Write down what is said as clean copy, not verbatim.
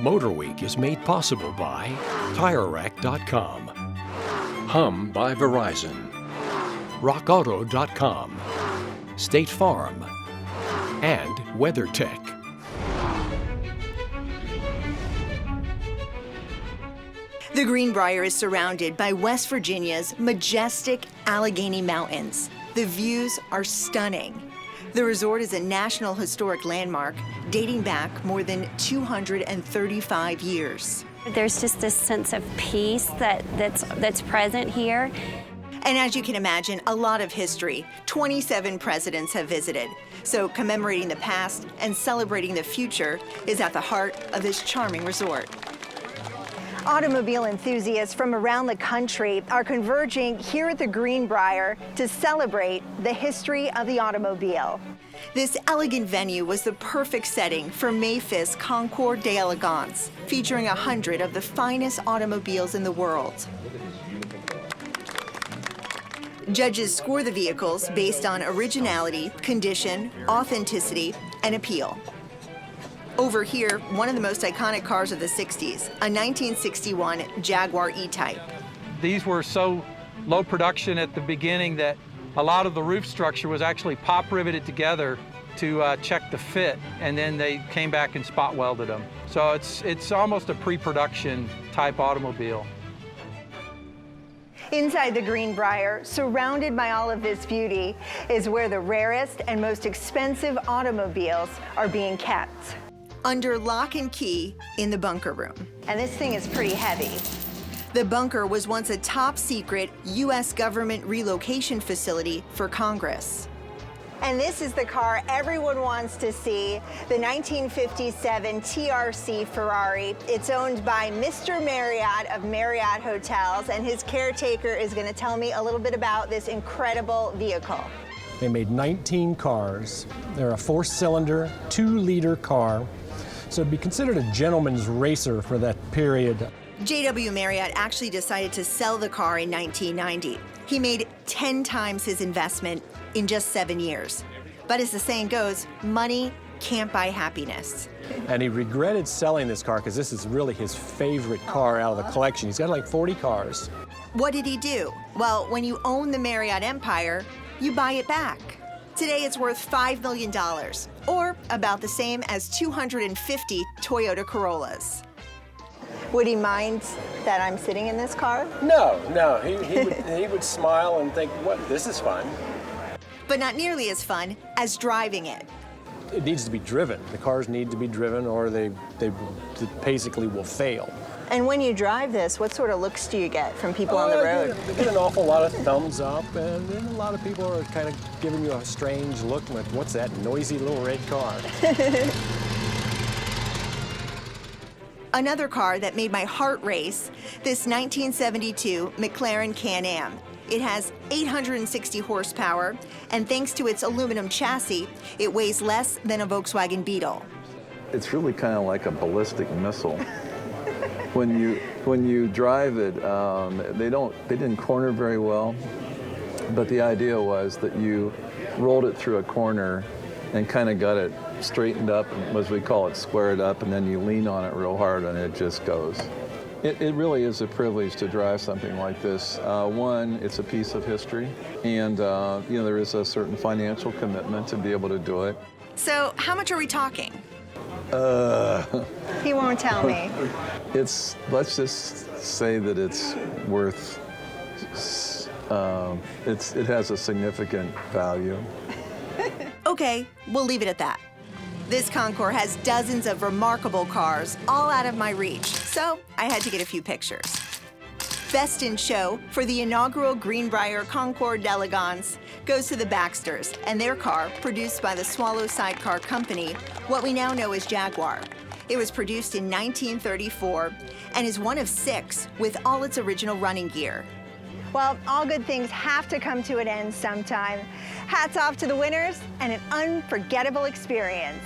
MotorWeek is made possible by TireRack.com, Hum by Verizon, RockAuto.com, State Farm, and WeatherTech. The Greenbrier is surrounded by West Virginia's majestic Allegheny Mountains. The views are stunning. The resort is a National Historic Landmark dating back more than 235 years. There's just this sense of peace that's present here. And as you can imagine, a lot of history. 27 presidents have visited. So commemorating the past and celebrating the future is at the heart of this charming resort. Automobile enthusiasts from around the country are converging here at the Greenbrier to celebrate the history of the automobile. This elegant venue was the perfect setting for May 5th's Concours d'Elegance, featuring 100 of the finest automobiles in the world. Judges score the vehicles based on originality, condition, authenticity, and appeal. Over here, one of the most iconic cars of the 60s, a 1961 Jaguar E-Type. These were so low production at the beginning that a lot of the roof structure was actually pop riveted together to check the fit, and then they came back and spot welded them. So it's almost a pre-production type automobile. Inside the Greenbrier, surrounded by all of this beauty, is where the rarest and most expensive automobiles are being kept. Under lock and key in the bunker room. And this thing is pretty heavy. The bunker was once a top secret U.S. government relocation facility for Congress. And this is the car everyone wants to see, the 1957 Trc Ferrari. It's owned by Mr. Marriott of Marriott Hotels, and his caretaker is going to tell me a little bit about this incredible vehicle. They made 19 cars. They're a 4-cylinder, 2-liter car. So it'd be considered a gentleman's racer for that period. J.W. Marriott actually decided to sell the car in 1990. He made 10 times his investment in just 7 years. But as the saying goes, money can't buy happiness. And he regretted selling this car because this is really his favorite car out of the collection. He's got like 40 cars. What did he do? Well, when you own the Marriott empire, you buy it back. Today it's worth $5 million, or about the same as 250 Toyota Corollas. Would he mind that I'm sitting in this car? No, he would smile and think, what, this is fun. But not nearly as fun as driving it. It needs to be driven. The cars need to be driven or they basically will fail. And when you drive this, what sort of looks do you get from people on the road? They get an awful lot of thumbs up, and then a lot of people are kind of giving you a strange look, like, what's that noisy little red car? Another car that made my heart race, this 1972 Mclaren Can Am. It has 860 horsepower, and thanks to its aluminum chassis, it weighs less than a Volkswagen Beetle. It's really kind of like a ballistic missile. When you drive it, they didn't corner very well, but the idea was that you rolled it through a corner and kind of got it straightened up, as we call it, squared up, and then you lean on it real hard and it just goes. It really is a privilege to drive something like this. One, it's a piece of history, and there is a certain financial commitment to be able to do it. So how much are we talking? He won't tell me. Let's just say that it's worth, it has a significant value. Okay, we'll leave it at that. This Concours has dozens of remarkable cars, all out of my reach, so I had to get a few pictures. Best in Show for the inaugural Greenbrier Concours d'Elegance goes to the Baxters and their car, produced by the Swallow Sidecar Company, what we now know as Jaguar. It was produced in 1934 and is one of 6 with all its original running gear. Well, all good things have to come to an end sometime. Hats off to the winners and an unforgettable experience.